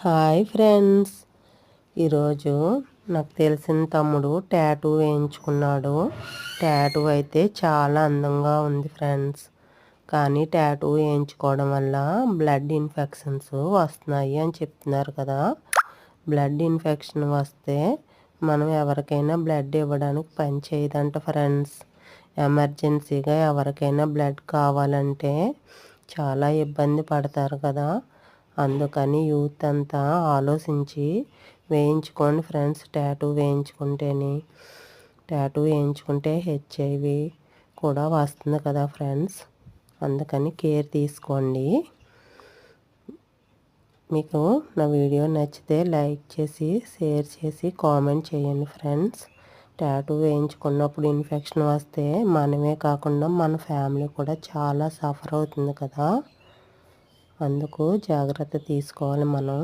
Hi friends, ఈరోజు నాకు తెలిసిన తమ్ముడు టాటూ వేయించుకున్నాడు. టాటూ అయితే చాలా అందంగా ఉంది ఫ్రెండ్స్. కానీ టాటూ వేయించుకోవడం వల్ల బ్లడ్ ఇన్ఫెక్షన్స్ వస్తున్నాయి అని చెప్తున్నారు కదా. బ్లడ్ ఇన్ఫెక్షన్ వస్తే మనం ఎవరికైనా బ్లడ్ ఇవ్వడానికి పని చేయదంట ఫ్రెండ్స్. ఎమర్జెన్సీగా ఎవరికైనా బ్లడ్ కావాలంటే చాలా ఇబ్బంది పడతారు కదా. అందుకని యూత్ అంతా ఆలోచించి వేయించుకోండి ఫ్రెండ్స్. టాటూ వేయించుకుంటే హెచ్ఐవి కూడా వస్తుంది కదా ఫ్రెండ్స్. అందుకని కేర్ తీసుకోండి. మీకు నా వీడియో నచ్చితే లైక్ చేసి షేర్ చేసి కామెంట్ చేయండి ఫ్రెండ్స్. టాటూ వేయించుకున్నప్పుడు ఇన్ఫెక్షన్ వస్తే మనమే కాకుండా మన ఫ్యామిలీ కూడా చాలా సఫర్ అవుతుంది కదా. అందుకు జాగ్రత్త తీసుకోవాలి మనం.